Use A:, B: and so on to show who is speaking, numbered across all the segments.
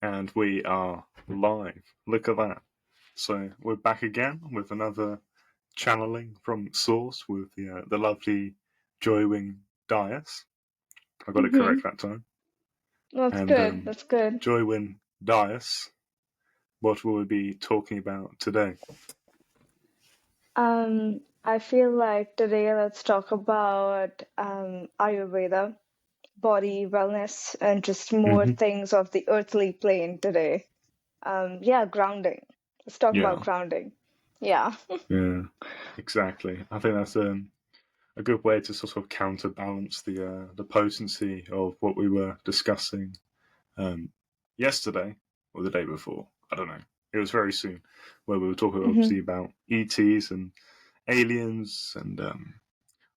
A: And we are live. Look at that. So we're back again with another channeling from Source with the lovely Joywing Dias. I got it correct
B: Mm-hmm.
A: that time.
B: That's
A: And
B: good. That's good.
A: Joywin Dias, what will we be talking about today?
B: I feel like today let's talk about Ayurveda, body wellness, and just more
A: Mm-hmm.
B: things of the earthly plane today. Yeah, grounding. Let's talk about
A: Yeah,
B: grounding. Yeah.
A: yeah, exactly. I think that's a good way to sort of counterbalance the potency of what we were discussing yesterday or the day before. I don't know. It was very soon where we were talking obviously
B: Mm-hmm.
A: about ETs and aliens and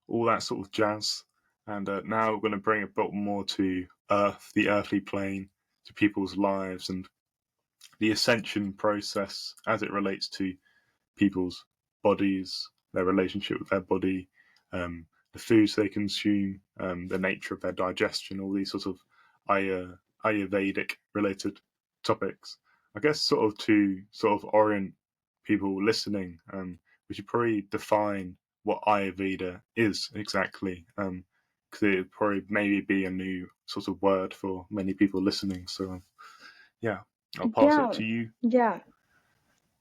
A: all that sort of jazz. And now we're going to bring a bit more to Earth, the earthly plane, to people's lives and the ascension process as it relates to people's bodies, their relationship with their body, the foods they consume, the nature of their digestion, all these sorts of Ayurvedic related topics. I guess sort of to sort of orient people listening, we should probably define what Ayurveda is exactly, because it would probably maybe be a new sort of word for many people listening. So yeah, I'll pass it
B: Yeah.
A: to you.
B: Yeah.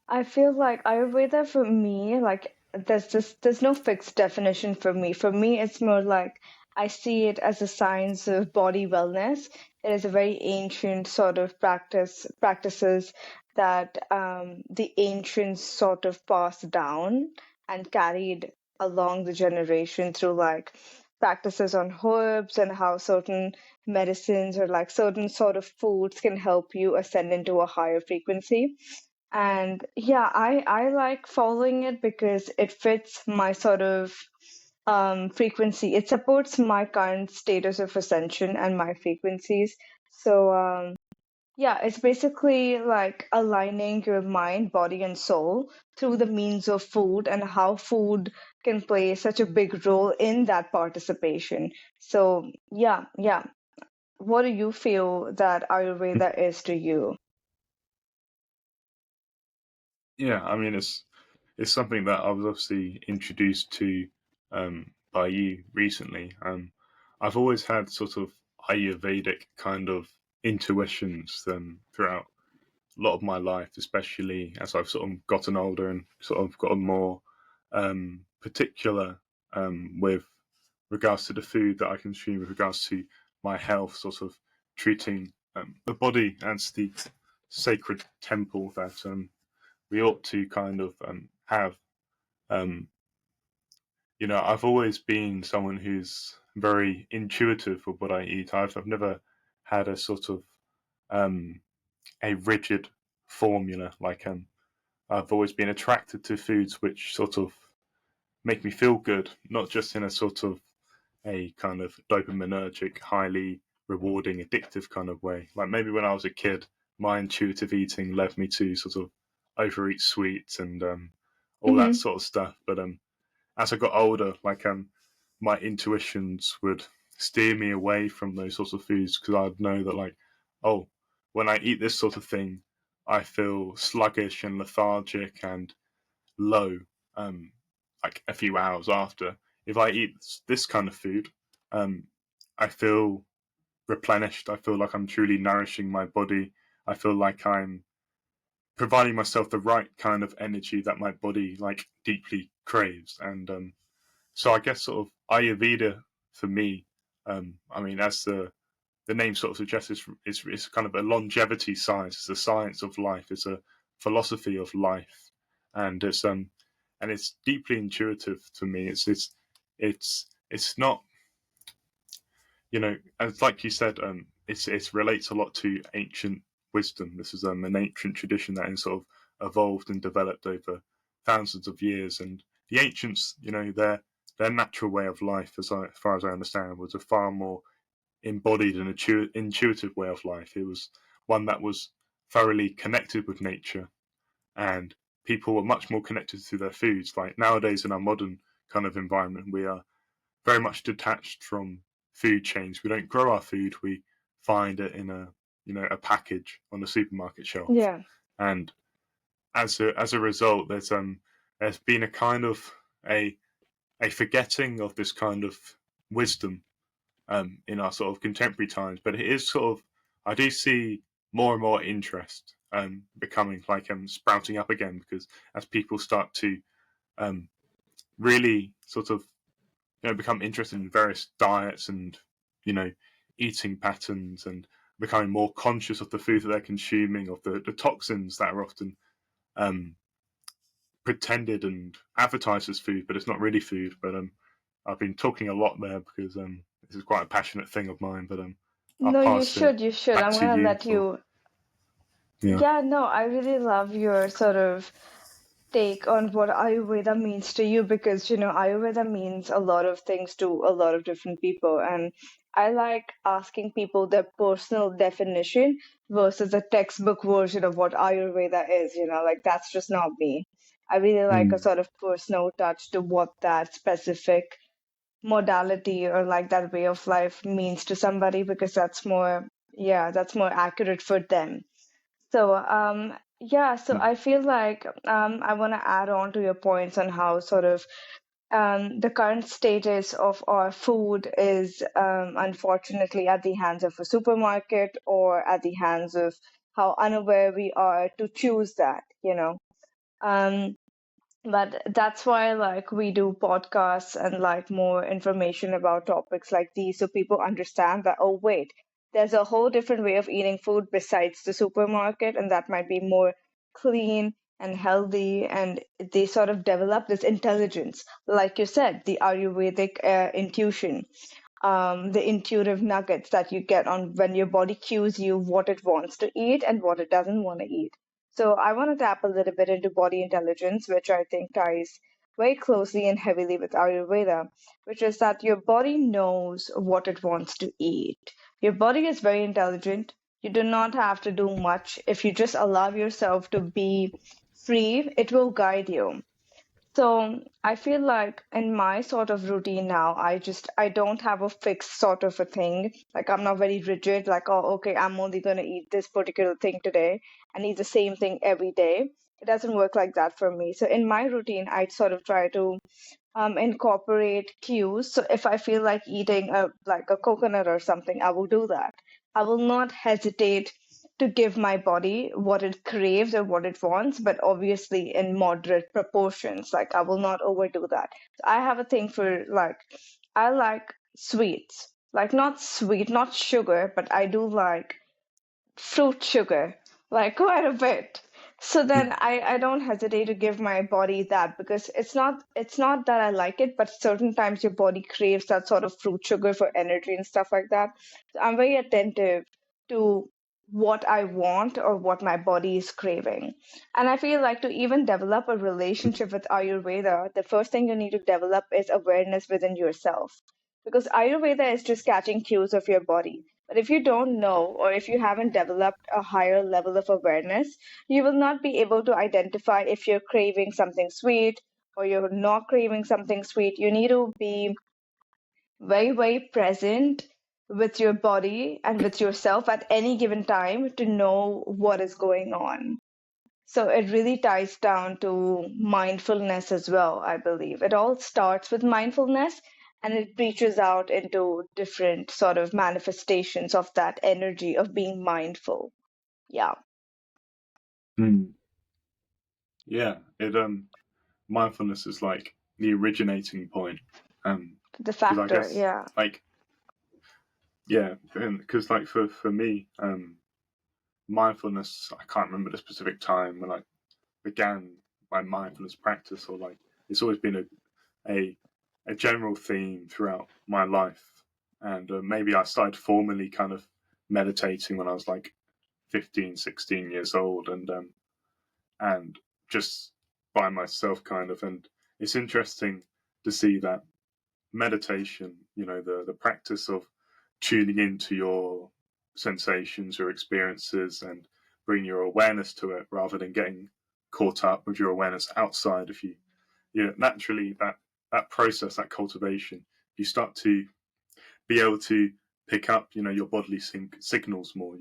B: I feel like Ayurveda for me, like there's no fixed definition for me. For me, it's more like I see it as a science of body wellness. It is a very ancient sort of practices that the ancients sort of passed down and carried along the generation through like practices on herbs and how certain medicines or like certain sort of foods can help you ascend into a higher frequency. And yeah, I like following it because it fits my sort of frequency. It supports my current status of ascension and my frequencies. So yeah, it's basically like aligning your mind, body, and soul through the means of food and how food can play such a big role in that participation. So yeah, yeah. What do you feel that Ayurveda is to you?
A: Yeah, I mean it's something that I was obviously introduced to by you recently. I've always had sort of Ayurvedic kind of intuitions throughout a lot of my life, especially as I've sort of gotten older and sort of gotten more particular with regards to the food that I consume, with regards to my health, sort of treating the body as the sacred temple that we ought to kind of have. Um, I've always been someone who's very intuitive with what I eat. I've never had a sort of um, a rigid formula. Like I've always been attracted to foods which sort of make me feel good, not just in a sort of a kind of dopaminergic, highly rewarding, addictive kind of way. Like maybe when I was a kid, my intuitive eating led me to sort of overeat sweets and all that
B: Mm-hmm.
A: sort of stuff. But as I got older, like my intuitions would steer me away from those sorts of foods because I'd know that like, oh, when I eat this sort of thing, I feel sluggish and lethargic and low, um, like a few hours after. If I eat this kind of food, um, I feel replenished. I feel like I'm truly nourishing my body. I feel like I'm providing myself the right kind of energy that my body like deeply craves. And so I guess sort of Ayurveda for me, I mean, as the name sort of suggests, it's kind of a longevity science. It's a science of life. It's a philosophy of life, and it's deeply intuitive to me. It's not, as like you said, it relates a lot to ancient wisdom. This is an ancient tradition that is sort of evolved and developed over thousands of years. And the ancients, their natural way of life, as far as I understand, was a far more embodied an intuitive way of life. It was one that was thoroughly connected with nature, and people were much more connected to their foods. Like nowadays, in our modern kind of environment, we are very much detached from food chains. We don't grow our food; we find it in a a package on the supermarket shelf,
B: Yeah.
A: and as a result, there's been a kind of a a forgetting of this kind of wisdom in our sort of contemporary times. But it is sort of, I do see more and more interest becoming like sprouting up again, because as people start to um, really sort of become interested in various diets and you know eating patterns, and becoming more conscious of the food that they're consuming, of the toxins that are often um, pretended and advertised as food, but it's not really food. But I've been talking a lot there because this is quite a passionate thing of mine. But I'll
B: No, you
A: pass it
B: should. You should.
A: back
B: I'm
A: to
B: gonna
A: you
B: let
A: for
B: you.
A: yeah.
B: Yeah, no, I really love your sort of take on what Ayurveda means to you, because Ayurveda means a lot of things to a lot of different people, and I like asking people their personal definition versus a textbook version of what Ayurveda is. Like that's just not me. I really like a
A: Mm,
B: sort of personal touch to what that specific modality or like that way of life means to somebody, because that's more accurate for them. So, yeah, so
A: mm,
B: I feel like I want to add on to your points on how sort of the current status of our food is unfortunately at the hands of a supermarket, or at the hands of how unaware we are to choose that. Um, but that's why like we do podcasts and like more information about topics like these, so people understand that, oh wait, there's a whole different way of eating food besides the supermarket, and that might be more clean and healthy, and they sort of develop this intelligence, like you said, the Ayurvedic intuition, the intuitive nuggets that you get on when your body cues you what it wants to eat and what it doesn't want to eat. So I want to tap a little bit into body intelligence, which I think ties very closely and heavily with Ayurveda, which is that your body knows what it wants to eat. Your body is very intelligent. You do not have to do much. If you just allow yourself to be free, it will guide you. So I feel like in my sort of routine now, I don't have a fixed sort of a thing. Like I'm not very rigid, like, oh, okay, I'm only gonna eat this particular thing today and eat the same thing every day. It doesn't work like that for me. So in my routine, I sort of try to incorporate cues. So if I feel like eating a coconut or something, I will do that. I will not hesitate to give my body what it craves or what it wants, but obviously in moderate proportions. Like I will not overdo that. I have a thing for like I like sweets. Like not sweet, not sugar, but I do like fruit sugar, like quite a bit. So then
A: mm,
B: I don't hesitate to give my body that, because it's not that I like it, but certain times your body craves that sort of fruit sugar for energy and stuff like that. So I'm very attentive to what I want or what my body is craving. And I feel like to even develop a relationship with Ayurveda, the first thing you need to develop is awareness within yourself. Because Ayurveda is just catching cues of your body. But if you don't know, or if you haven't developed a higher level of awareness, you will not be able to identify if you're craving something sweet or you're not craving something sweet. You need to be very, very present with your body and with yourself at any given time to know what is going on. So it really ties down to mindfulness as well, I believe. It all starts with mindfulness and it reaches out into different sort of manifestations of that energy of being mindful. Yeah,
A: mm. Yeah. It mindfulness is like the originating point.
B: the
A: Because I
B: factor.
A: guess
B: Yeah,
A: like yeah, because like for me mindfulness, I can't remember the specific time when I began my mindfulness practice, or like it's always been a a general theme throughout my life. And maybe I started formally kind of meditating when I was like 15, 16 years old, and just by myself kind of. And it's interesting to see that meditation, the practice of tuning into your sensations, your experiences, and bring your awareness to it rather than getting caught up with your awareness outside of you. Naturally that process, that cultivation, you start to be able to pick up, your bodily signals more.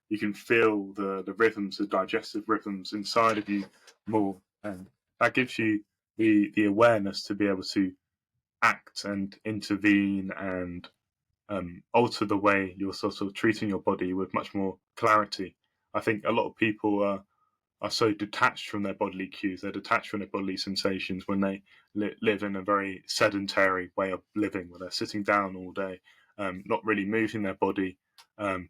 A: you can feel the rhythms, the digestive rhythms inside of you more, and that gives you the awareness to be able to act and intervene and alter the way you're sort of treating your body with much more clarity. I think a lot of people are so detached from their bodily cues. They're detached from their bodily sensations when they live in a very sedentary way of living, where they're sitting down all day, not really moving their body, um,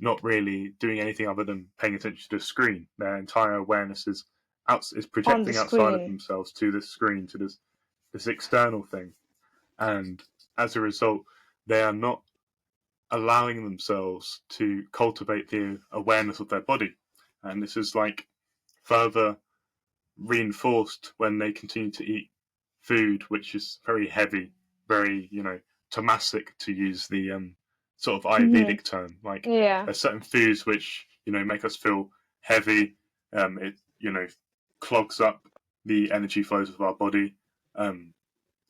A: not really doing anything other than paying attention to the screen. Their entire awareness is
B: On the
A: projecting outside of
B: screen.
A: themselves to this screen, to this external thing, and as a result, they are not allowing themselves to cultivate the awareness of their body. And this is like further reinforced when they continue to eat food which is very heavy, very, tamasic, to use the sort of
B: Hmm.
A: Ayurvedic term. Like
B: Yeah.
A: there's certain foods which, make us feel heavy. It, clogs up the energy flows of our body.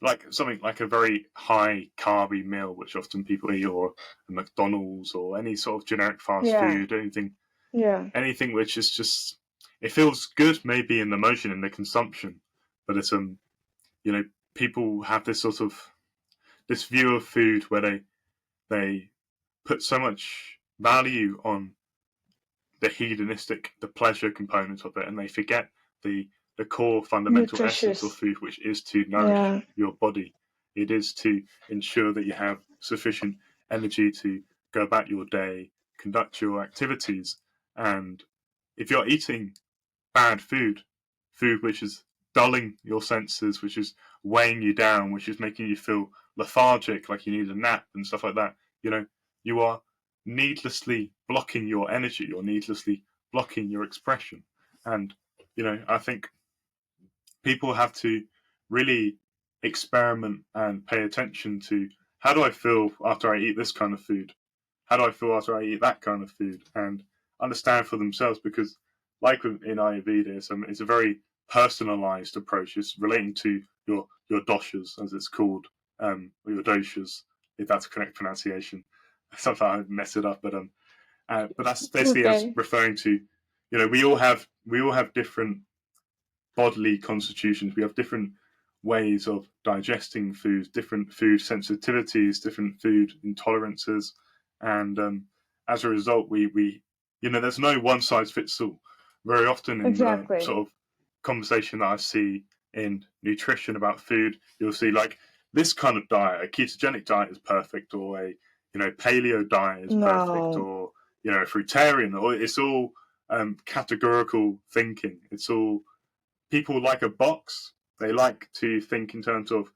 A: Like something like a very high carby meal, which often people eat, or a McDonald's, or any sort of generic fast
B: Yeah.
A: food,
B: Yeah.
A: anything which is just, it feels good maybe in the motion, in the consumption, but it's you know people have this sort of this view of food where they put so much value on the hedonistic, the pleasure component of it, and they forget the the core fundamental essence of
B: Nutritious.
A: food, which is to nourish
B: Yeah.
A: your body. It is to ensure that you have sufficient energy to go about your day, conduct your activities, and if you're eating bad food, food which is dulling your senses, which is weighing you down, which is making you feel lethargic, like you need a nap and stuff like that, you are needlessly blocking your energy, you're needlessly blocking your expression. And, I think people have to really experiment and pay attention to, how do I feel after I eat this kind of food? How do I feel after I eat that kind of food? And understand for themselves, because, like in Ayurveda, it's a very personalized approach. It's relating to your doshas, as it's called, or your doshas, if that's the correct pronunciation. Sometimes I mess it up, but that's
B: It's
A: basically as
B: okay.
A: referring to, we all have different bodily constitutions. We have different ways of digesting foods, different food sensitivities, different food intolerances, and as a result, there's no one size fits all. Very often in the
B: Exactly.
A: sort of conversation that I see in nutrition about food, you'll see like this kind of diet, a ketogenic diet is perfect, or a paleo diet is perfect,
B: No.
A: or a fruitarian, or it's all categorical thinking. It's all, people like a box. They like to think in terms of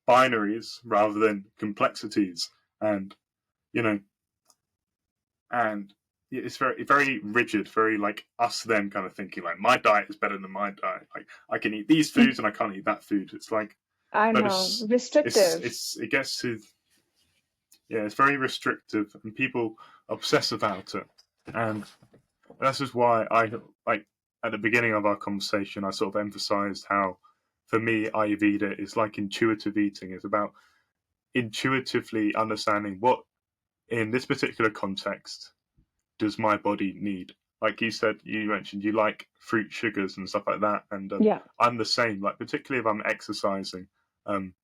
A: binaries rather than complexities, and you know, and it's very very rigid, very like us them kind of thinking. Like my diet is better than my diet. Like I can eat these foods and I can't eat that food. It's like,
B: I
A: but
B: know. Restrictive.
A: it gets to, yeah, it's very restrictive, and people obsess about it, and that's just why I, like, at the beginning of our conversation, I sort of emphasized how, for me, Ayurveda is like intuitive eating. It's about intuitively understanding what, in this particular context, does my body need. Like you mentioned, you like fruit, sugars, and stuff like that, and
B: Yeah.
A: I'm the same. Like, particularly if I'm exercising, um,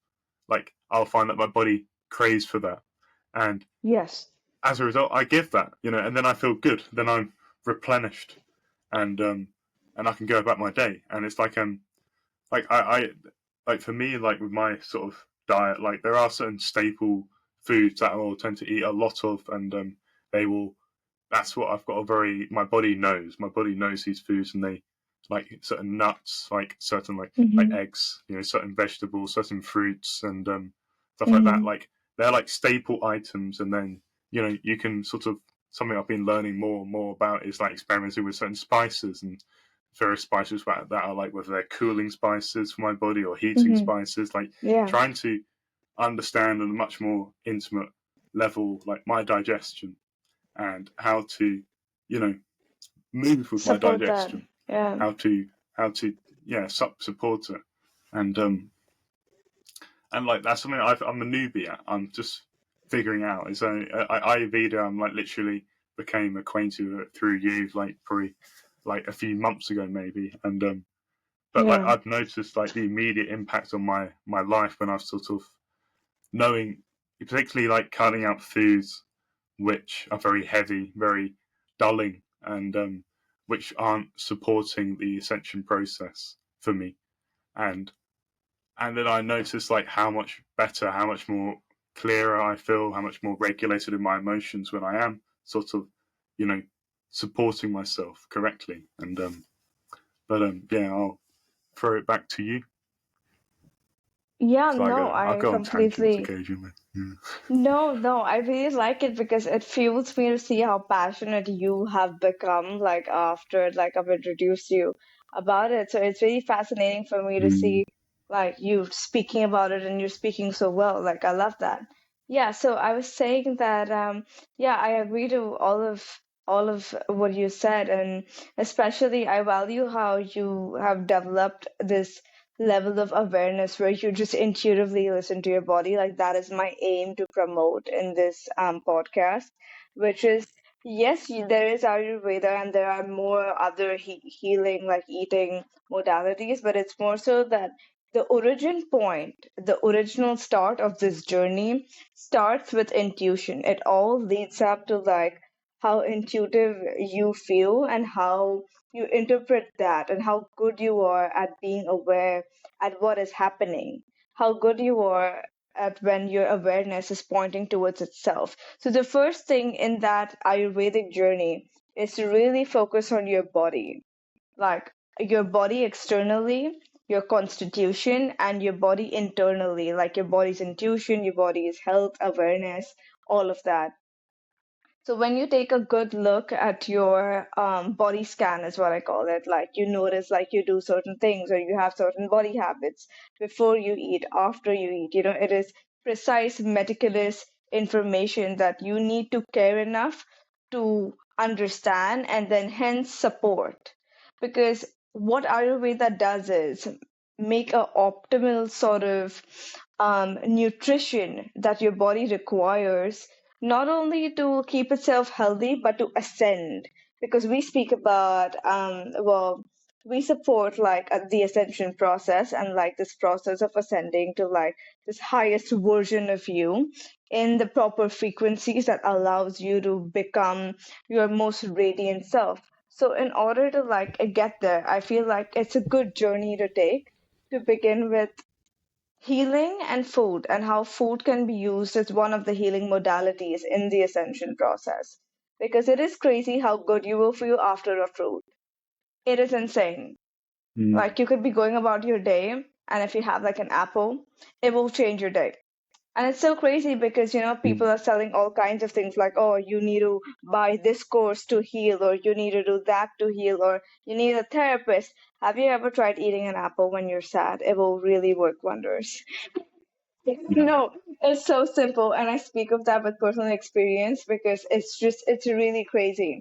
A: like I'll find that my body craves for that, and
B: Yes.
A: as a result, I give that, and then I feel good. Then I'm replenished, and I can go about my day. And it's like like for me, like with my sort of diet, like there are certain staple foods that I will tend to eat a lot of, and they will. That's what I've got a very. My body knows. My body knows these foods, and they like certain nuts, like certain like
B: Hmm.
A: eggs, certain vegetables, certain fruits, and stuff like that.
B: Hmm.
A: Like they're like staple items, and then you can sort of, something I've been learning more and more about is like experimenting with certain spices and various spices that are like, whether they're cooling spices for my body or heating
B: Hmm.
A: spices, like
B: Yeah.
A: trying to understand on a much more intimate level like my digestion, and how to you know move with my
B: Support that.
A: digestion,
B: Yeah.
A: how to yeah support it, and like that's something I'm a newbie at. I'm just figuring out. Is Ayurveda, I'm like literally became acquainted with it through you, like probably like a few months ago, maybe. And but like
B: Yeah.
A: I've noticed like the immediate impact on my life when I've sort of knowing, particularly like cutting out foods which are very heavy, very dulling, and which aren't supporting the ascension process for me. And then I notice like how much better, how much more clearer I feel, how much more regulated in my emotions when I am sort of, you know, supporting myself correctly. And but yeah, I'll throw it back to you.
B: Yeah,
A: So
B: no,
A: I
B: I
A: go on tangents
B: completely.
A: occasionally. Yeah.
B: No, no, I really like it because it fuels me to see how passionate you have become, like after like I've introduced you about it. So it's really fascinating for me to
A: Mm.
B: see like you speaking about it and you're speaking so well. Like I love that. Yeah, so I was saying that yeah, I agree to all of what you said, and especially I value how you have developed this level of awareness where you just intuitively listen to your body. Like that is my aim to promote in this podcast, which is yes, there is Ayurveda and there are more other healing like eating modalities, but it's more so that the origin point, the original start of this journey starts with intuition. It all leads up to like how intuitive you feel and how you interpret that and how good you are at being aware at what is happening, how good you are at when your awareness is pointing towards itself. So, the first thing in that Ayurvedic journey is to really focus on your body, like your body externally, your constitution, and your body internally, like your body's intuition, your body's health, awareness, all of that. So when you take a good look at your body scan, is what I call it, like you notice like you do certain things or you have certain body habits before you eat, after you eat. It is precise, meticulous information that you need to care enough to understand and then hence support. Because what Ayurveda does is make a optimal sort of nutrition that your body requires not only to keep itself healthy but to ascend, because we speak about well, we support like the ascension process and like this process of ascending to like this highest version of you in the proper frequencies that allows you to become your most radiant self. So in order to like get there, I feel like it's a good journey to take, to begin with healing and food, and how food can be used as one of the healing modalities in the ascension process. Because it is crazy how good you will feel after a fruit. It is insane.
A: Mm.
B: Like you could be going about your day, and if you have like an apple, it will change your day. And it's so crazy because, people
A: Mm.
B: are selling all kinds of things like, oh, you need to buy this course to heal, or you need to do that to heal, or you need a therapist. Have you ever tried eating an apple when you're sad? It will really work wonders.
A: Mm.
B: No, it's so simple, and I speak of that with personal experience because it's really crazy.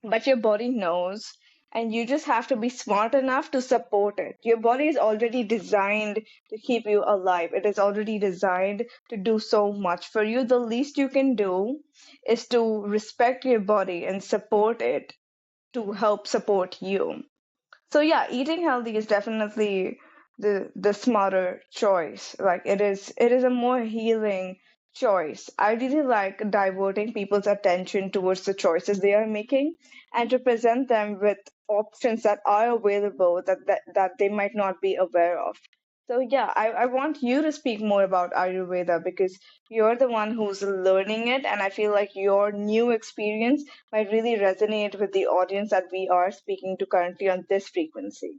B: But your body knows, and you just have to be smart enough to support it. Your body is already designed to keep you alive, it is already designed to do so much for you. The least you can do is to respect your body and support it to help support you. So yeah, eating healthy is definitely the smarter choice. Like it is a more healing choice. I really like diverting people's attention towards the choices they are making and to present them with options that are available that they might not be aware of. So yeah, I want you to speak more about Ayurveda because you're the one who's learning it, and I feel like your new experience might really resonate with the audience that we are speaking to currently on this frequency.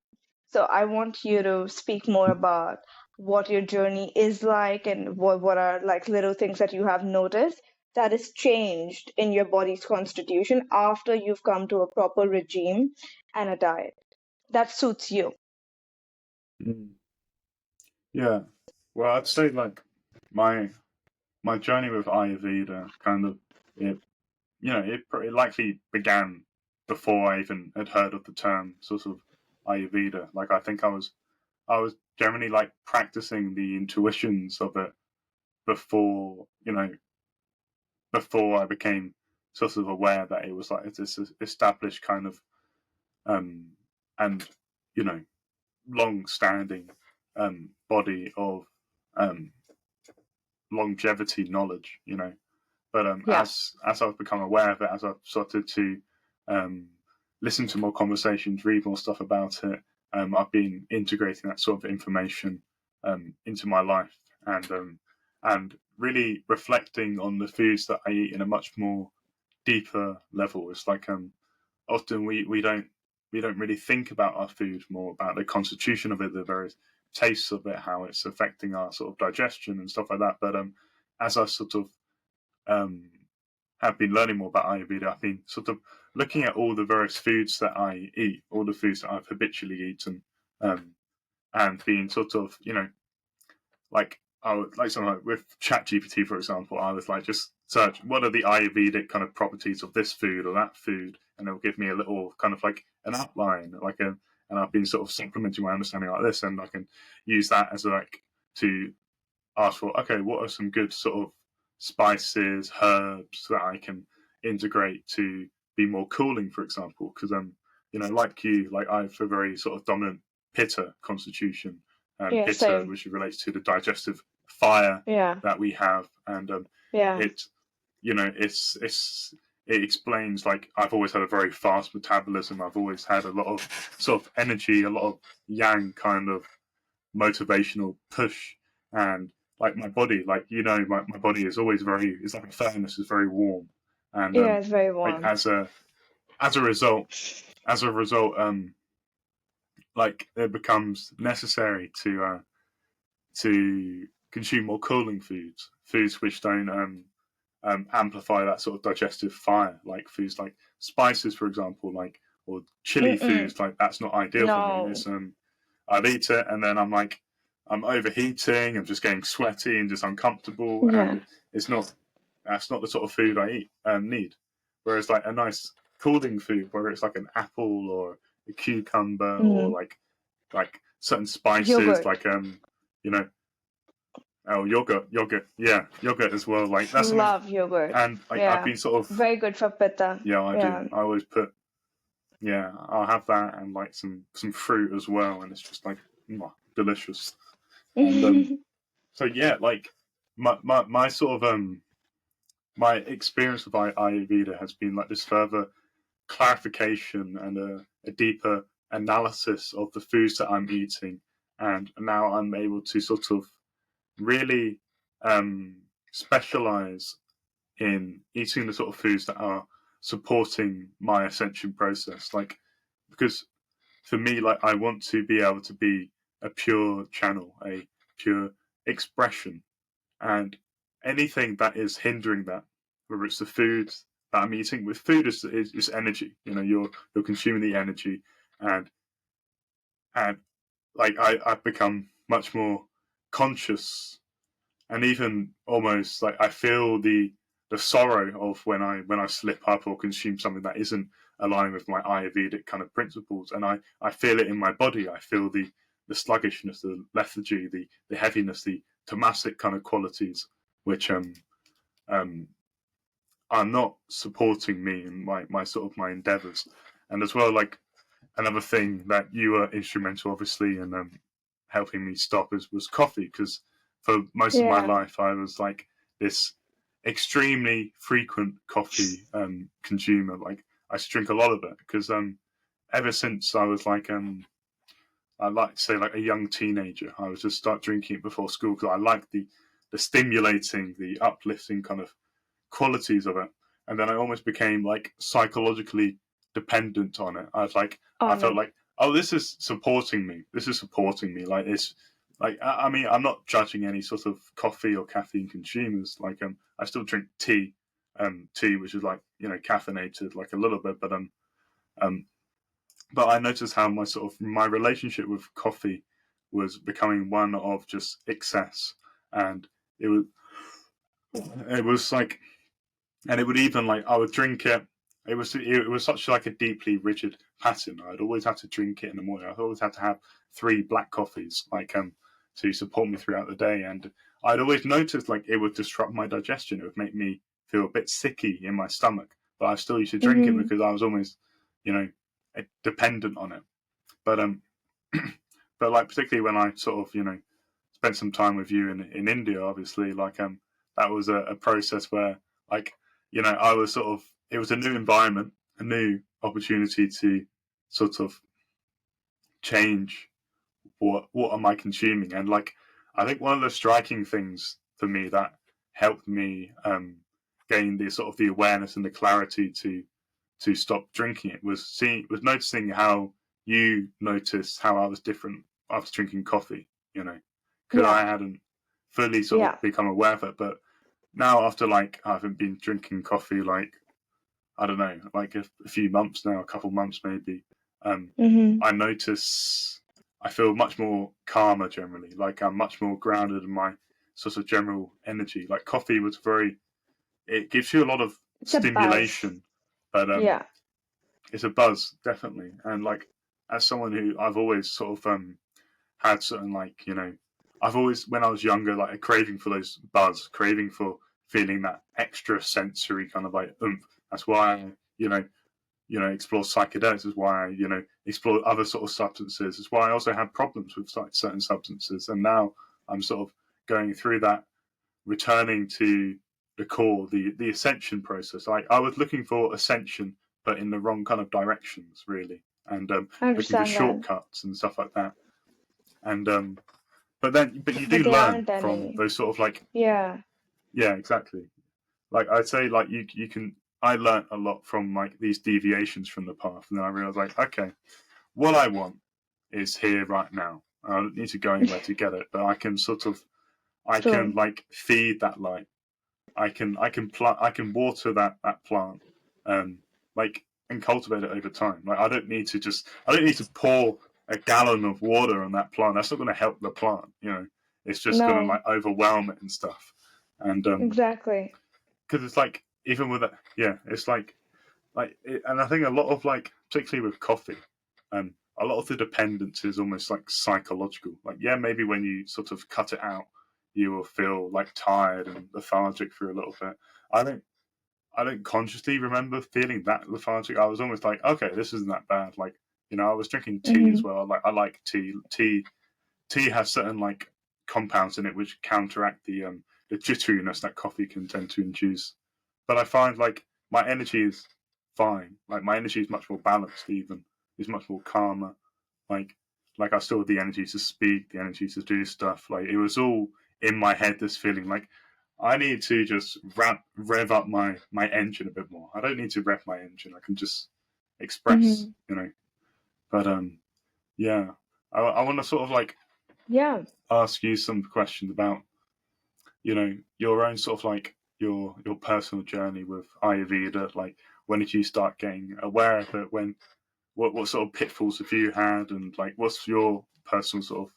B: So I want you to speak more about what your journey is like and what are like little things that you have noticed that is changed in your body's constitution after you've come to a proper regime and a diet that suits you.
A: Mm. Yeah. Well, I'd say like my my journey with Ayurveda kind of it it likely began before I even had heard of the term sort of Ayurveda. Like I was generally like practicing the intuitions of it before before I became sort of aware that it was like this established kind of and you know long-standing body of um, longevity knowledge, But
B: Yeah.
A: as I've become aware of it, as I've started to um, listen to more conversations, read more stuff about it, I've been integrating that sort of information into my life and really reflecting on the foods that I eat in a much more deeper level. It's like often we don't really think about our food more about the constitution of it, the various tastes of it, how it's affecting our sort of digestion and stuff like that. But as I sort of um, have been learning more about Ayurveda, I've been sort of looking at all the various foods that I eat, all the foods that I've habitually eaten, um, and being sort of, like I would like something like with ChatGPT, for example, I was like just search what are the Ayurvedic kind of properties of this food or that food, and it'll give me a little kind of like an outline, and I've been sort of supplementing my understanding like this, and I can use that as like to ask for, okay, what are some good sort of spices, herbs that I can integrate to be more cooling, for example, because like you, like I have a very sort of dominant pitta constitution,
B: Yeah,
A: pitta,
B: same.
A: which relates to the digestive fire
B: Yeah.
A: that we have, and
B: Yeah.
A: it, it explains like I've always had a very fast metabolism. I've always had a lot of sort of energy, a lot of yang kind of motivational push, and like my body, like my body is always very, it's like a furnace, is very warm, and
B: Yeah, it's very
A: like
B: warm.
A: as a result as a result like it becomes necessary to consume more cooling foods which don't amplify that sort of digestive fire, like foods like spices, for example, like or chili
B: Mm-mm.
A: foods. Like that's not ideal for me.
B: No.
A: It's I'd eat it and then I'm overheating, I'm just getting sweaty and just uncomfortable,
B: Yeah.
A: and it's not that's not the sort of food I eat need. Whereas like a nice cooling food, whether it's like an apple or a cucumber or
B: Mm.
A: like certain spices,
B: Yogurt.
A: like you know, oh yogurt, yeah, yogurt as well. Like that's something,
B: Love yogurt.
A: and like I've
B: Yeah.
A: been sort of
B: Very good for pitta.
A: yeah, I do.
B: Yeah.
A: I always put yeah, I'll have that and like some fruit as well, and it's just like delicious. And so yeah, like my sort of my experience with Ayurveda has been like this further clarification and a deeper analysis of the foods that I'm eating, and now I'm able to sort of really specialize in eating the sort of foods that are supporting my ascension process. Like because for me, like I want to be able to be a pure channel, a pure expression, and anything that is hindering that, whether it's the food that I'm eating, with food is energy. You're consuming the energy, and and like I've become much more conscious, and even almost like I feel the sorrow of when I slip up or consume something that isn't aligned with my Ayurvedic kind of principles, and I feel it in my body. I feel the sluggishness, the lethargy, the heaviness, the tamasic kind of qualities, which um are not supporting me in my sort of my endeavors. And as well, like another thing that you were instrumental, obviously, in helping me stop was coffee, because for most of my
B: Yeah.
A: life I was like this extremely frequent coffee consumer. Like I used to drink a lot of it because ever since I was like I like to say like a young teenager, I was just start drinking it before school because I liked the stimulating, the uplifting kind of qualities of it. And then I almost became like psychologically dependent on it. I
B: On
A: felt
B: it.
A: like, oh, this is supporting me. This is supporting me. Like it's like I mean, I'm not judging any sort of coffee or caffeine consumers. Like I still drink tea which is like caffeinated like a little bit, um but I noticed how my relationship with coffee was becoming one of just excess, and it was it was like and it would even like I would drink it. It was such like a deeply rigid pattern. I'd always have to drink it in the morning. I always had to have 3 black coffees, like to support me throughout the day. And I'd always noticed like it would disrupt my digestion. It would make me feel a bit sicky in my stomach. but I still used to drink it
B: Mm-hmm.
A: because I was almost, you know, dependent on it. But but like particularly when I sort of spent some time with you in India, obviously, like that was a process where like I was sort of it was a new environment, a new opportunity to sort of change what am I consuming, and like I think one of the striking things for me that helped me gain the sort of the awareness and the clarity to stop drinking it was noticing how you noticed how I was different after drinking coffee, because
B: Yeah.
A: I hadn't fully sort
B: Yeah.
A: of become aware of it. But now after like I haven't been drinking coffee like I don't know, like a few months now, a couple months maybe,
B: Mm-hmm.
A: I notice I feel much more calmer generally. Like I'm much more grounded in my sort of general energy. Like coffee was it gives you a lot of
B: It's a buzz.
A: stimulation, but
B: Yeah.
A: it's a buzz definitely. And like as someone who I've always sort of had certain like I've always when I was younger like a craving for those buzz, craving for feeling that extra sensory kind of like oomph. That's why explore psychedelics. Is why I explore other sort of substances. Is why I also had problems with like certain substances, and now I'm sort of going through that, returning to the core, the ascension process. I was looking for ascension, but in the wrong kind of directions, really, and
B: I
A: looking for
B: understand that.
A: shortcuts and stuff like that. And but you
B: But
A: do
B: there
A: learn
B: aren't
A: from
B: any.
A: those sort of like
B: Yeah.
A: yeah, exactly. Like I'd say, like you can. I learned a lot from like these deviations from the path, and then I realized like okay, what I want is here right now. I don't need to go anywhere to get it, but I can sort of I can
B: True.
A: like feed that light. I can water that plant, um, like and cultivate it over time. Like I don't need to pour a gallon of water on that plant. That's not going to help the plant. It's just going to
B: No.
A: like overwhelm it and stuff. And
B: Exactly.
A: because it's like even with that, yeah, it's and I think a lot of like particularly with coffee, a lot of the dependence is almost like psychological. Like yeah, maybe when you sort of cut it out, you will feel like tired and lethargic for a little bit. I don't I don't consciously remember feeling that lethargic. I was almost like, okay, this isn't that bad. Like I was drinking tea as
B: Mm-hmm.
A: well. I like tea. Tea has certain like compounds in it which counteract the jitteriness that coffee can tend to induce. But I find like my energy is fine. Like my energy is much more balanced. Even is much more calmer. Like I still have the energy to speak, the energy to do stuff. Like it was all in my head. This feeling like I need to just rev up my engine a bit more. I don't need to rev my engine. I can just express.
B: Mm-hmm.
A: But yeah, I want to sort of like
B: Yeah.
A: ask you some questions about your own sort of like your personal journey with Ayurveda. Like when did you start getting aware of it? What sort of pitfalls have you had, and like what's your personal sort of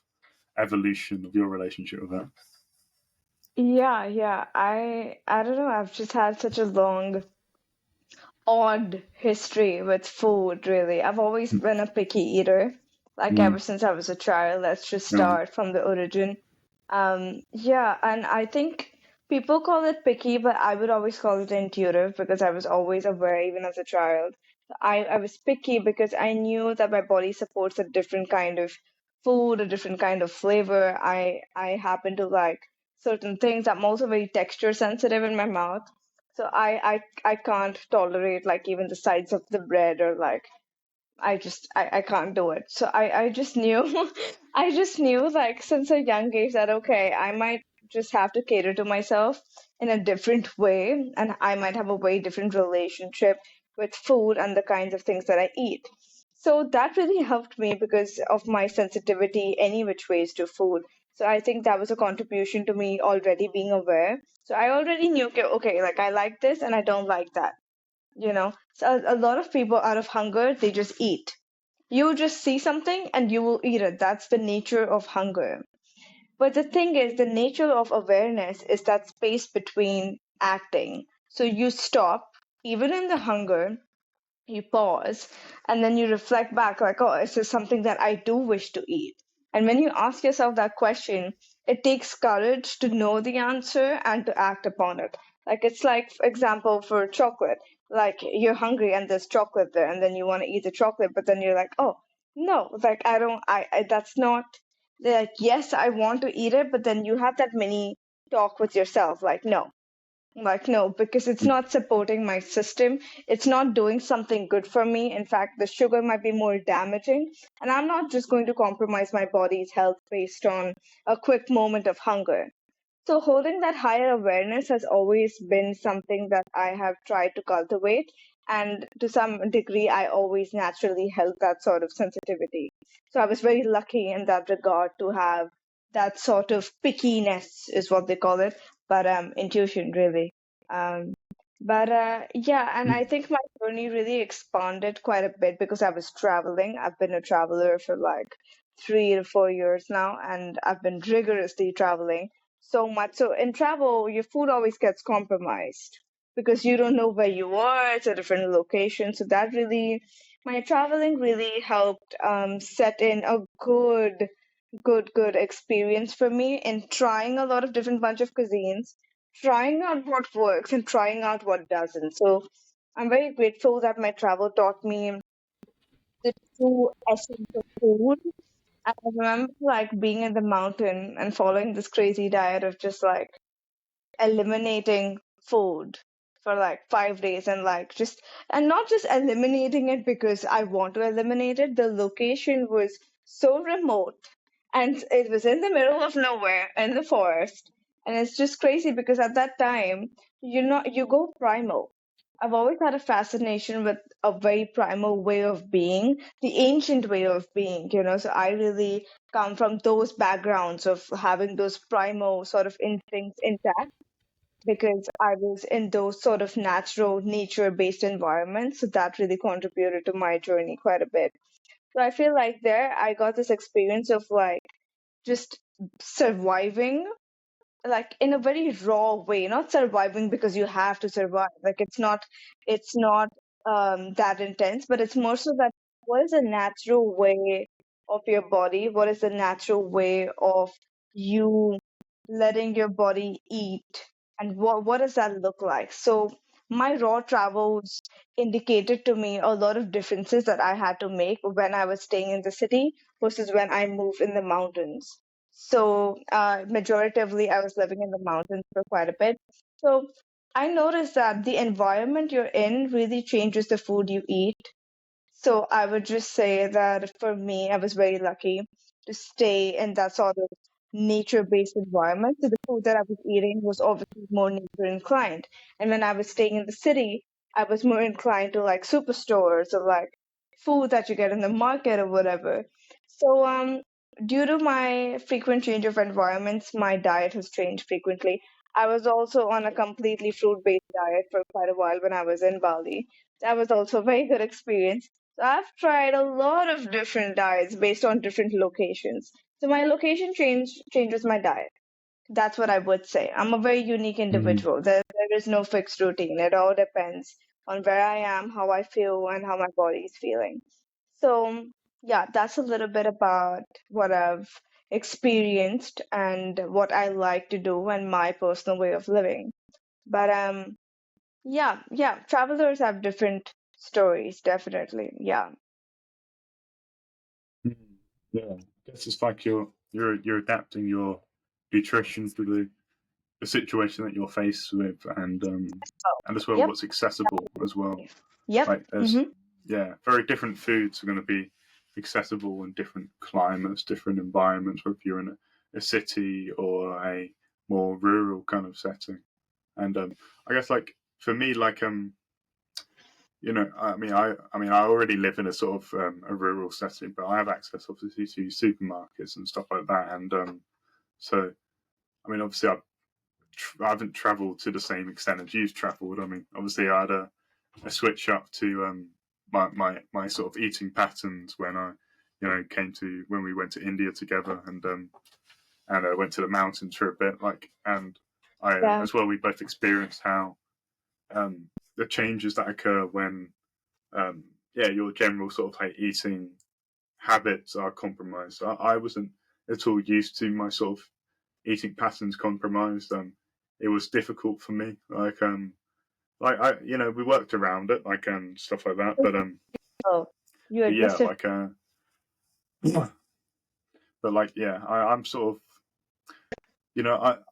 A: evolution of your relationship with that?
B: Yeah, yeah. I don't know. I've just had such a long, odd history with food, really. I've always been a picky eater, like
A: Mm,
B: ever since I was a child. Let's just
A: yeah,
B: start from the origin. Yeah, and I think people call it picky, but I would always call it intuitive because I was always aware, even as a child. I was picky because I knew that my body supports a different kind of food, a different kind of flavor. I happen to like certain things. I'm also very texture sensitive in my mouth. So I can't tolerate like even the sides of the bread or like I can't do it. So I just knew I just knew like since a young age that okay, I might just have to cater to myself in a different way and I might have a very different relationship with food and the kinds of things that I eat. So that really helped me because of my sensitivity any which ways to food. So I think that was a contribution to me already being aware. So I already knew okay, like I like this and I don't like that. So a lot of people out of hunger they just eat. You just see something and you will eat it. That's the nature of hunger. But the thing is, the nature of awareness is that space between acting. So you stop even in the hunger, you pause, and then you reflect back like, oh, is this something that I do wish to eat? And when you ask yourself that question, it takes courage to know the answer and to act upon it. Like it's like, for example, for chocolate. Like you're hungry and there's chocolate there, and then you want to eat the chocolate, but then you're like, oh no, like I don't, I that's not like, yes, I want to eat it, but then you have that mini talk with yourself, like no, because it's not supporting my system. It's not doing something good for me. In fact, the sugar might be more damaging, and I'm not just going to compromise my body's health based on a quick moment of hunger. So, holding that higher awareness has always been something that I have tried to cultivate. And to some degree, I always naturally held that sort of sensitivity. So, I was very lucky in that regard to have that sort of pickiness, is what they call it, but intuition, really. Um, but yeah, and I think my journey really expanded quite a bit because I was traveling. I've been a traveler for like 3 to 4 years now, and I've been rigorously traveling so much. So in travel, your food always gets compromised because you don't know where you are. It's a different location. So that really, my traveling really helped set in a good experience for me in trying a lot of different bunch of cuisines, trying out what works and trying out what doesn't. So I'm very grateful that my travel taught me the true essence of food. I remember like being in the mountain and following this crazy diet of just like eliminating food for like 5 days and like just and not just eliminating it because I want to eliminate it. The location was so remote and it was in the middle of nowhere in the forest. And it's just crazy because at that time you go primal. I've always had a fascination with a very primal way of being, the ancient way of being, so I really come from those backgrounds of having those primal sort of instincts intact because I was in those sort of natural, nature based environments. So that really contributed to my journey quite a bit. So I feel like there I got this experience of like just surviving, like in a very raw way, not surviving because you have to survive. Like it's not that intense, but it's more so that what is the natural way of your body? What is the natural way of you letting your body eat, and what does that look like? So my raw travels indicated to me a lot of differences that I had to make when I was staying in the city versus when I moved in the mountains. So majoritively I was living in the mountains for quite a bit. So I noticed that the environment you're in really changes the food you eat. So I would just say that for me, I was very lucky to stay in that sort of nature-based environment. So the food that I was eating was obviously more nature inclined. And when I was staying in the city, I was more inclined to like superstores or like food that you get in the market or whatever. So due to my frequent change of environments, my diet has changed frequently. I was also on a completely fruit-based diet for quite a while when I was in Bali. That was also a very good experience. So I've tried a lot of different diets based on different locations. So my location changes my diet. That's what I would say. I'm a very unique
A: Mm.
B: individual. There is no fixed routine. It all depends on where I am, how I feel, and how my body is feeling. So yeah, that's a little bit about what I've experienced and what I like to do and my personal way of living. But yeah, travelers have different stories, definitely. Yeah.
A: Mm. Yeah, I guess it's like you're adapting your nutrition to the situation that you're faced with, and as well
B: Yep.
A: what's accessible as well.
B: Yep.
A: Like there's
B: Mm-hmm.
A: yeah, very different foods are going to be accessible in different climates, different environments, whether you're in a city or a more rural kind of setting. And I guess like for me, like I already live in a sort of a rural setting, but I have access obviously to supermarkets and stuff like that. And so, I mean, obviously, I haven't travelled to the same extent as you've travelled. I mean, obviously, I had a switch up to my sort of eating patterns when I, came to when we went to India together and I went to the mountains for a bit. Like, and I
B: Yeah.
A: as well, we both experienced how the changes that occur when um, yeah, your general sort of like eating habits are compromised. I wasn't at all used to my sort of eating patterns compromised. It was difficult for me. Like like we worked around it, like stuff like that.
B: Oh, you
A: But yeah,
B: adjusted.
A: like but like yeah, I'm sort of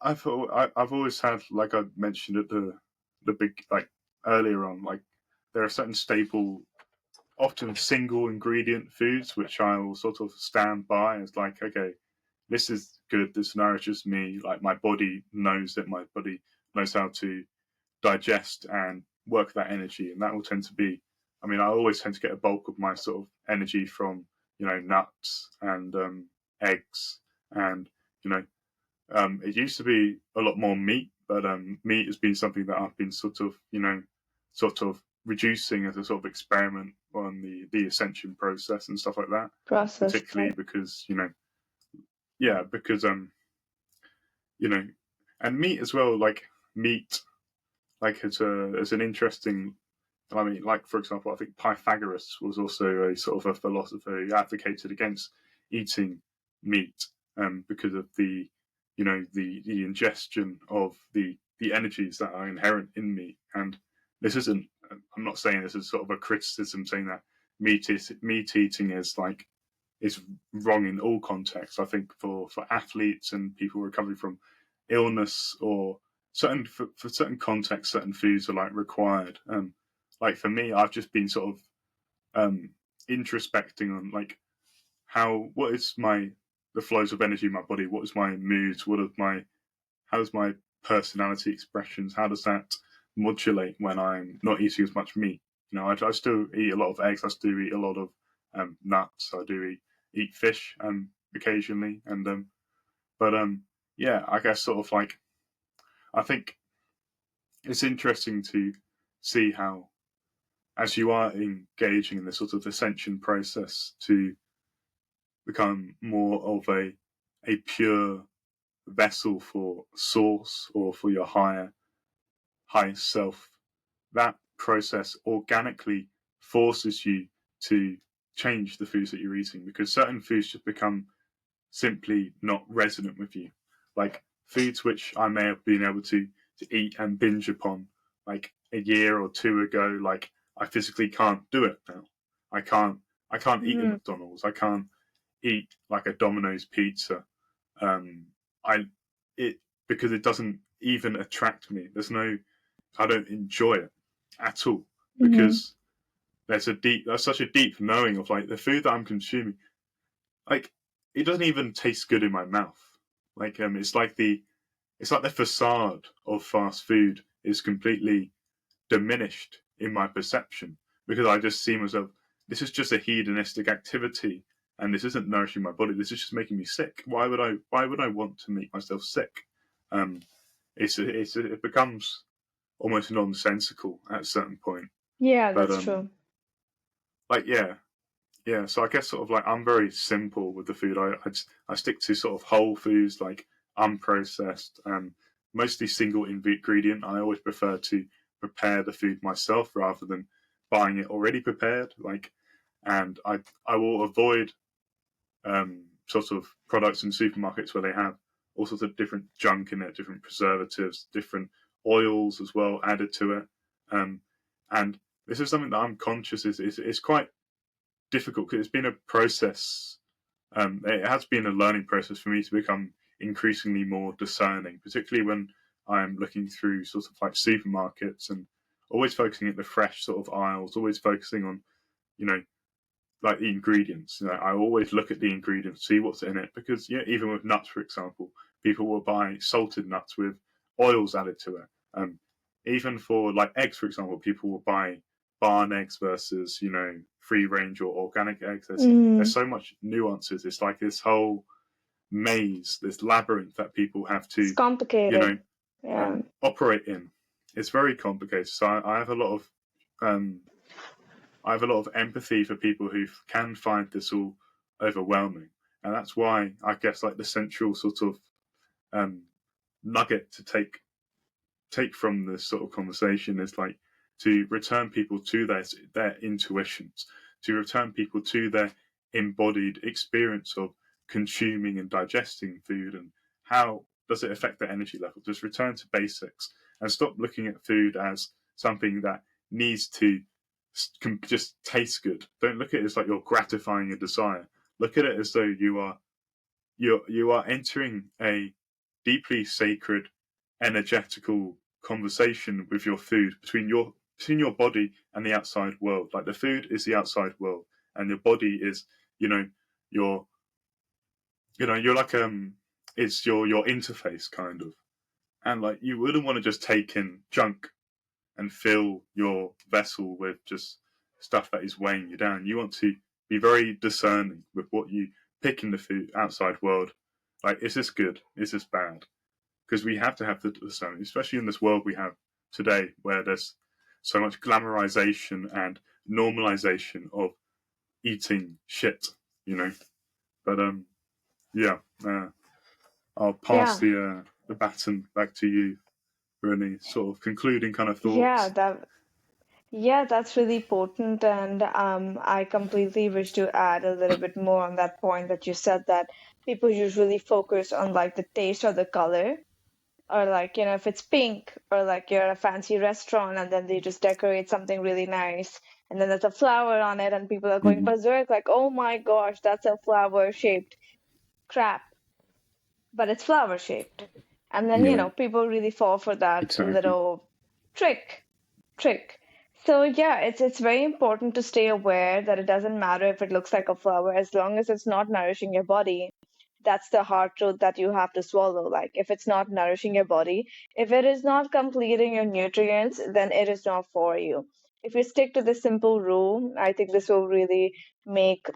A: I've always had, like I mentioned at the big, like earlier on, like there are certain staple, often single ingredient foods which I will sort of stand by as like, okay, this is good, this nourishes me, like my body knows that, my body knows how to digest and work that energy, and that will tend to be, I mean, I always tend to get a bulk of my sort of energy from nuts and eggs, and you know it used to be a lot more meat, but meat has been something that I've been sort of reducing as a sort of experiment on the ascension process and stuff like that.
B: Process,
A: Particularly
B: right?
A: because yeah, because you know, and meat as well, like meat, like as an interesting. I mean, like for example, I think Pythagoras was also a sort of a philosopher who advocated against eating meat, because of the ingestion of the energies that are inherent in meat. And this isn't. I'm not saying this is sort of a criticism, saying that meat eating is wrong in all contexts. I think for athletes and people recovering from illness, or for certain contexts, certain foods are like required. Like for me, I've just been sort of um, introspecting on like what is my the flows of energy in my body, what is my moods, how's my personality expressions, how does that modulate when I'm not eating as much meat. I still eat a lot of eggs, I still eat a lot of nuts, I do eat fish occasionally, and but yeah, I guess sort of like, I think it's interesting to see how, as you are engaging in this sort of ascension process to become more of a pure vessel for source, or for your higher self, that process organically forces you to change the foods that you're eating, because certain foods just become simply not resonant with you. Like foods which I may have been able to eat and binge upon like a year or two ago, like I physically can't do it now. I can't I can't eat a
B: Mm-hmm.
A: McDonald's. I can't eat like a Domino's pizza. Um I it Because it doesn't even attract me. I don't enjoy it at all,
B: Mm-hmm.
A: because there's such a deep knowing of like the food that I'm consuming, like it doesn't even taste good in my mouth. Like it's like the facade of fast food is completely diminished in my perception, because I just see myself, this is just a hedonistic activity, and this isn't nourishing my body, this is just making me sick. Why would I want to make myself sick? um it becomes almost nonsensical at a certain point.
B: Yeah,
A: But
B: that's true.
A: like yeah, so I guess sort of like I'm very simple with the food. I stick to sort of whole foods, like unprocessed, mostly single ingredient. I always prefer to prepare the food myself rather than buying it already prepared. Like, and I will avoid sort of products in supermarkets where they have all sorts of different junk in it, different preservatives, different oils as well added to it. And this is something that I'm conscious is quite difficult, because it's been a process. It has been a learning process for me to become increasingly more discerning, particularly when I'm looking through sort of like supermarkets, and always focusing at the fresh sort of aisles, always focusing on, you know, like the ingredients. I always look at the ingredients, see what's in it, because yeah, even with nuts, for example, people will buy salted nuts with oils added to it. Even for like eggs, for example, people will buy barn eggs versus free range or organic eggs. There's
B: Mm.
A: so much nuances. It's like this whole maze, this labyrinth that people have
B: It's
A: to you
B: complicated.
A: know
B: Yeah.
A: operate in. It's very complicated. So I have a lot of um, empathy for people who can find this all overwhelming, and that's why I guess like the central sort of um, nugget to take from this sort of conversation is like to return people to their intuitions, to return people to their embodied experience of consuming and digesting food, and how does it affect their energy level. Just return to basics and stop looking at food as something that needs to can just taste good. Don't look at it as like you're gratifying a desire. Look at it as though you are entering a deeply sacred, energetical conversation with your food between your body and the outside world. Like the food is the outside world, and your body is, you know, your you're like it's your interface kind of. And like you wouldn't want to just take in junk and fill your vessel with just stuff that is weighing you down. You want to be very discerning with what you pick in the food outside world. Like, is this good? Is this bad? Because we have to have the discernment, especially in this world we have today, where there's so much glamorization and normalization of eating shit. You know, but yeah, I'll pass
B: Yeah.
A: the baton back to you for any sort of concluding kind of
B: Yeah,
A: thoughts.
B: that's really potent, and I completely wish to add a little bit more on that point that you said that people usually focus on like the taste or the color, or like, if it's pink, or like you're at a fancy restaurant and then they just decorate something really nice, and then there's a flower on it, and people are going
A: Mm-hmm.
B: berserk, like, oh my gosh, that's a flower shaped crap, but it's flower shaped. And then,
A: Yeah,
B: people really fall for that
A: exactly.
B: little trick trick. So yeah, it's very important to stay aware that it doesn't matter if it looks like a flower, as long as it's not nourishing your body. That's the hard truth that you have to swallow. Like, if it's not nourishing your body, if it is not completing your nutrients, then it is not for you. If you stick to this simple rule, I think this will really make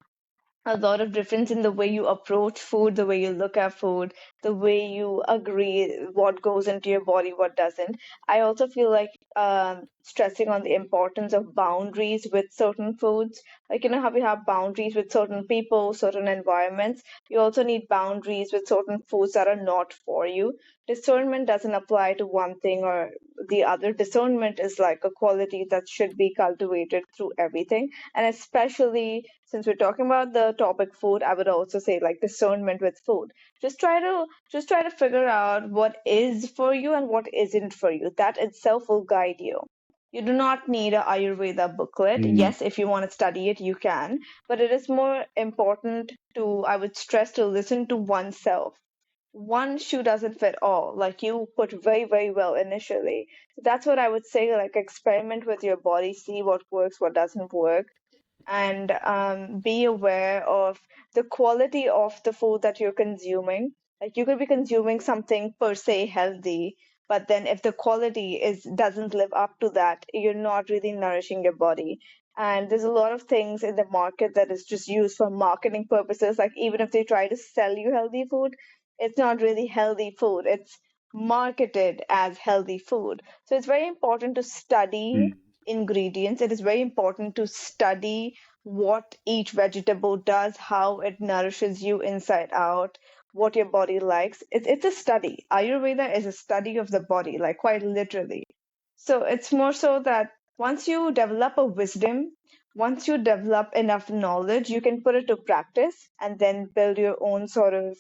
B: a lot of difference in the way you approach food, the way you look at food, the way you agree what goes into your body, what doesn't. I also feel like stressing on the importance of boundaries with certain foods. Like, how we have boundaries with certain people, certain environments. You also need boundaries with certain foods that are not for you. Discernment doesn't apply to one thing or the other. Discernment is like a quality that should be cultivated through everything, and especially since we're talking about the topic food, I would also say like discernment with food. Just try to figure out what is for you and what isn't for you. That itself will guide you. You do not need a Ayurveda booklet.
A: Mm,
B: Yes, if you want to study it, you can, but it is more important to, I would stress, to listen to oneself. One shoe doesn't fit all, like you put very, very well initially. So that's what I would say, like experiment with your body, see what works, what doesn't work, and be aware of the quality of the food that you're consuming. Like, you could be consuming something per se healthy, but then if the quality is doesn't live up to that, you're not really nourishing your body. And there's a lot of things in the market that is just used for marketing purposes. Like, even if they try to sell you healthy food, it's not really healthy food. It's marketed as healthy food. So it's very important to study
A: mm,
B: ingredients. It is very important to study what each vegetable does, how it nourishes you inside out, what your body likes. It's a study. Ayurveda is a study of the body, like quite literally. So it's more so that once you develop a wisdom, once you develop enough knowledge, you can put it to practice and then build your own sort of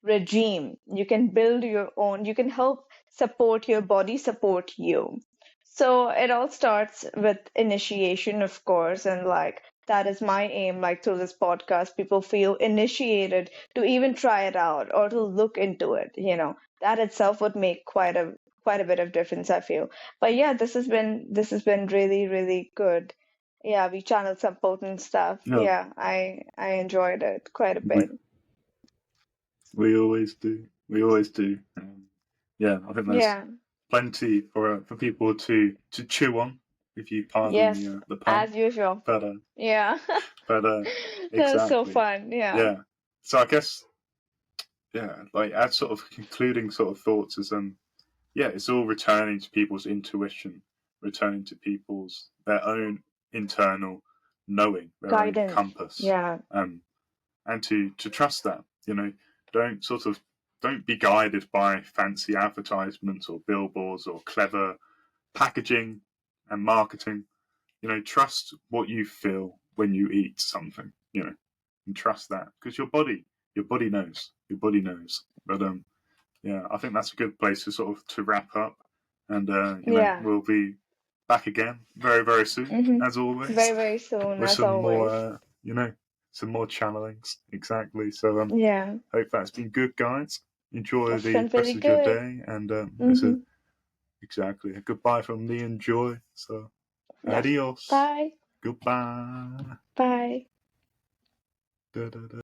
B: regime. You can build your own, you can help support your body, support you. So it all starts with initiation, of course, and like that is my aim. Like, through this podcast, people feel initiated to even try it out or to look into it. That itself would make quite a bit of difference, I feel. But yeah, this has been really, really good. Yeah, we channeled some potent stuff.
A: no,
B: Yeah, I enjoyed it quite a
A: we
B: bit.
A: we always do. We always do. Yeah, I think there's
B: Yeah.
A: plenty for people to chew on, if you pardon
B: Yes,
A: the pun.
B: as usual.
A: But
B: Yeah.
A: but
B: That was so
A: exactly.
B: fun. Yeah.
A: Yeah. So I guess yeah, like as sort of concluding sort of thoughts is yeah, it's all returning to people's intuition, returning to people's their own internal knowing, their own
B: Guidance.
A: compass,
B: Yeah.
A: um, and to trust that. Don't don't be guided by fancy advertisements or billboards or clever packaging and marketing. Trust what you feel when you eat something. And trust that because your body knows. Your body knows. But yeah, I think that's a good place to sort of to wrap up. And
B: Yeah.
A: we'll be back again very, very soon, as always,
B: Very, very soon,
A: with
B: as
A: some more,
B: always.
A: some more channelings. Exactly. So
B: Yeah,
A: hope that's been good, guys. Enjoy
B: that's
A: the
B: been
A: rest
B: really
A: of your
B: good.
A: day, and it's
B: Mm-hmm.
A: exactly a goodbye from me and Joy. So
B: Yeah.
A: adios,
B: Bye.
A: goodbye.
B: Bye.
A: Da, da, da.